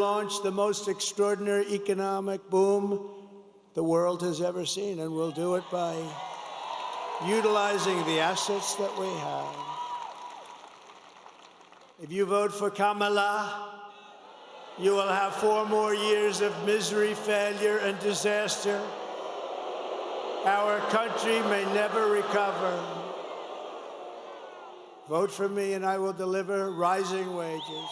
launch the most extraordinary economic boom the world has ever seen, and we'll do it by utilizing the assets that we have. If you vote for Kamala, you will have 4 more years of misery, failure, and disaster. Our country may never recover. Vote for me, and I will deliver rising wages,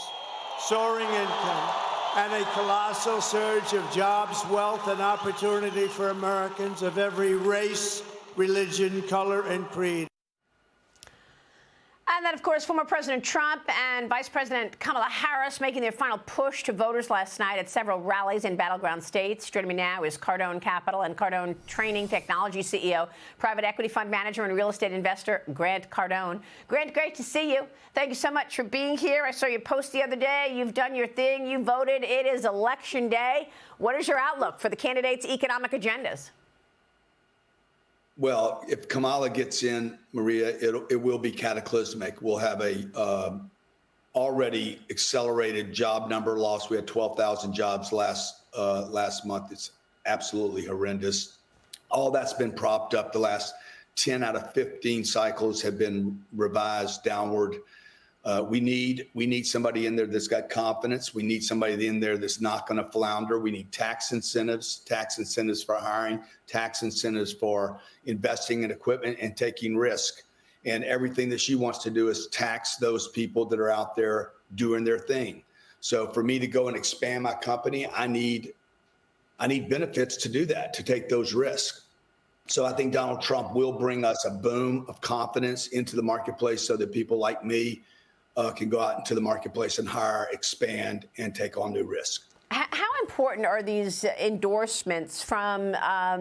soaring income, and a colossal surge of jobs, wealth, and opportunity for Americans of every race, religion, color, and creed. And then, of course, former President Trump and Vice President Kamala Harris making their final push to voters last night at several rallies in battleground states. Joining me now is Cardone Capital and Cardone Training Technology CEO, private equity fund manager and real estate investor, Grant Cardone. Grant, great to see you. Thank you so much for being here. I saw your post the other day. You've done your thing. You voted. It is Election Day. What is your outlook for the candidates' economic agendas? Well, if Kamala gets in, Maria, it will be cataclysmic. We'll have a already accelerated job number loss. We had 12,000 jobs last month. It's absolutely horrendous. All that's been propped up. The last 10 out of 15 cycles have been revised downward. We need somebody in there that's got confidence. We need somebody in there that's not going to flounder. We need tax incentives for hiring, tax incentives for investing in equipment and taking risk. And everything that she wants to do is tax those people that are out there doing their thing. So for me to go and expand my company, I need benefits to do that, to take those risks. So I think Donald Trump will bring us a boom of confidence into the marketplace so that people like me can go out into the marketplace and hire, expand, and take on new risk. How important are these endorsements from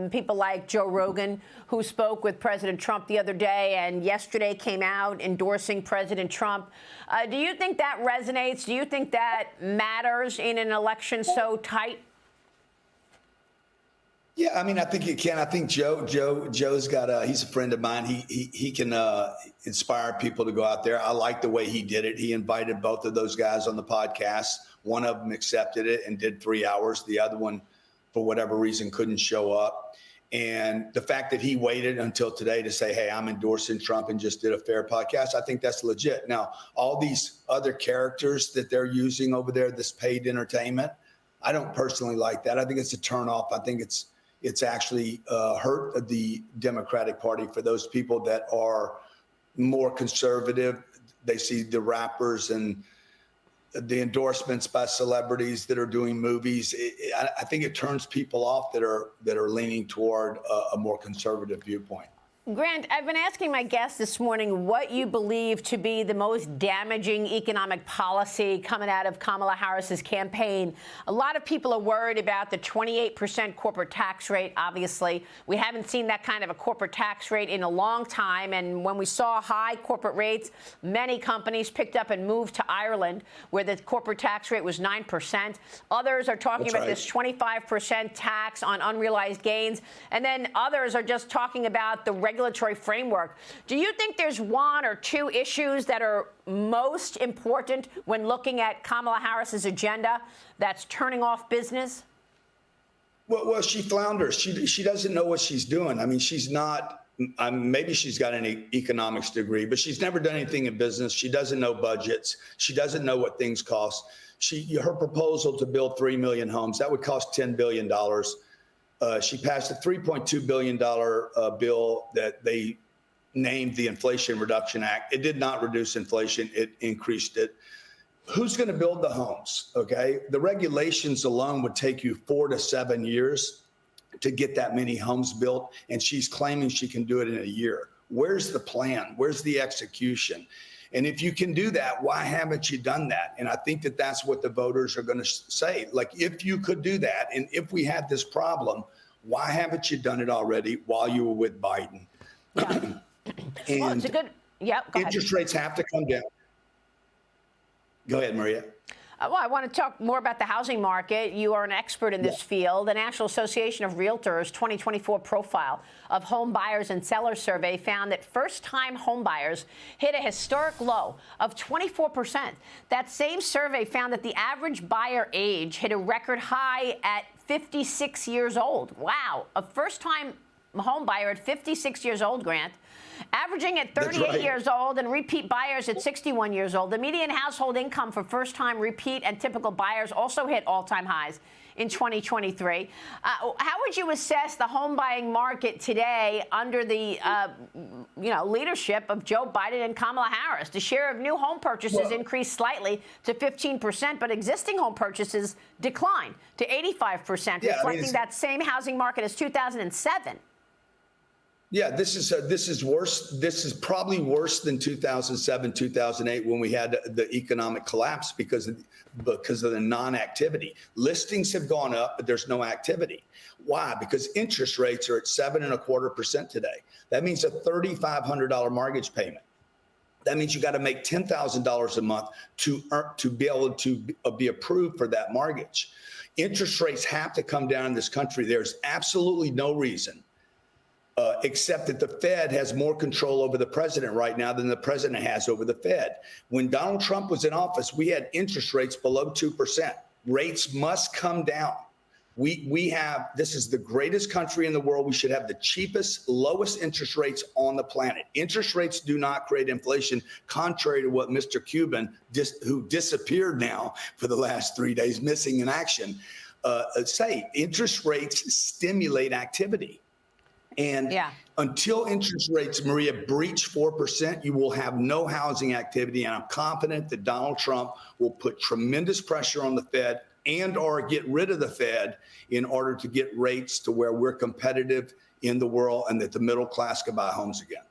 people like Joe Rogan, who spoke with President Trump the other day and yesterday came out endorsing President Trump? Do you think that resonates? Do you think that matters in an election so tight? Yeah, I mean, I think it can. I think Joe's got he's a friend of mine. He can inspire people to go out there. I like the way he did it. He invited both of those guys on the podcast. One of them accepted it and did 3 hours. The other one, for whatever reason, couldn't show up. And the fact that he waited until today to say, hey, I'm endorsing Trump and just did a fair podcast, I think that's legit. Now, all these other characters that they're using over there, this paid entertainment, I don't personally like that. I think it's a turnoff. I think it's actually hurt the Democratic Party for those people that are more conservative. They see the rappers and the endorsements by celebrities that are doing movies. I think it turns people off that are leaning toward a more conservative viewpoint. Grant, I've been asking my guests this morning what you believe to be the most damaging economic policy coming out of Kamala Harris's campaign. A lot of people are worried about the 28% corporate tax rate, obviously. We haven't seen that kind of a corporate tax rate in a long time. And when we saw high corporate rates, many companies picked up and moved to Ireland, where the corporate tax rate was 9%. Others are talking about this 25% tax on unrealized gains. And then others are just talking about the regulatory framework. Do you think there's one or two issues that are most important when looking at Kamala Harris's agenda that's turning off business? Well, she flounders. She doesn't know what she's doing. I mean, she's not. Maybe she's got an economics degree, but she's never done anything in business. She doesn't know budgets. She doesn't know what things cost. Her proposal to build 3 million homes, that would cost $10 billion. She passed a $3.2 billion bill that they named the Inflation Reduction Act. It did not reduce inflation. It increased it. Who's going to build the homes? Okay. The regulations alone would take you 4 to 7 years to get that many homes built. And she's claiming she can do it in a year. Where's the plan? Where's the execution? And if you can do that, why haven't you done that? And I think that that's what the voters are going to say. Like, if you could do that, and if we had this problem, why haven't you done it already while you were with Biden? Yeah. And well, it's a good, yeah, go ahead. Interest rates have to come down. Go ahead, Maria. Well, I want to talk more about the housing market. You are an expert in this field. The National Association of Realtors 2024 profile of home buyers and sellers survey found that first-time home buyers hit a historic low of 24%. That same survey found that the average buyer age hit a record high at 56 years old. Wow. A first-time home buyer at 56 years old, Grant, averaging at 38 years old, and repeat buyers at 61 years old. The median household income for first-time, repeat, and typical buyers also hit all-time highs in 2023. How would you assess the home buying market today under the leadership of Joe Biden and Kamala Harris? The share of new home purchases increased slightly to 15%, but existing home purchases declined to 85%, reflecting that same housing market as 2007. Yeah, this is worse. This is probably worse than 2007, 2008, when we had the economic collapse because of the non-activity. Listings have gone up, but there's no activity. Why? Because interest rates are at 7.25% today. That means a $3,500 mortgage payment. That means you got to make $10,000 a month to be able to be approved for that mortgage. Interest rates have to come down in this country. There's absolutely no reason. Except that the Fed has more control over the president right now than the president has over the Fed. When Donald Trump was in office, we had interest rates below 2%. Rates must come down. This is the greatest country in the world. We should have the cheapest, lowest interest rates on the planet. Interest rates do not create inflation, contrary to what Mr. Cuban, who disappeared now for the last 3 days, missing in action, say. Interest rates stimulate activity. And until interest rates, Maria, breach 4%, you will have no housing activity. And I'm confident that Donald Trump will put tremendous pressure on the Fed and or get rid of the Fed in order to get rates to where we're competitive in the world and that the middle class can buy homes again.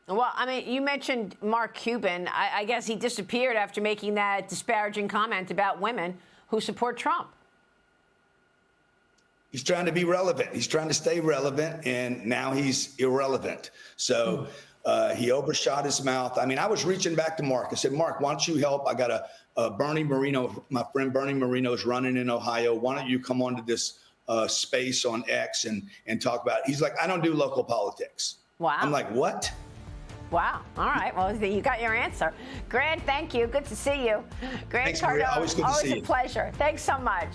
Well, I mean, you mentioned Mark Cuban. I guess he disappeared after making that disparaging comment about women who support Trump. He's trying to be relevant. He's trying to stay relevant, and now he's irrelevant. So he overshot his mouth. I mean, I was reaching back to Mark. I said, Mark, why don't you help? I got Bernie Moreno, my friend Bernie Moreno is running in Ohio. Why don't you come onto this space on X and talk about it? He's like, I don't do local politics. Wow. I'm like, what? Wow. All right. Well, you got your answer. Grant, thank you. Good to see you. Grant Cardone, always good to see you. Always a pleasure. Thanks so much.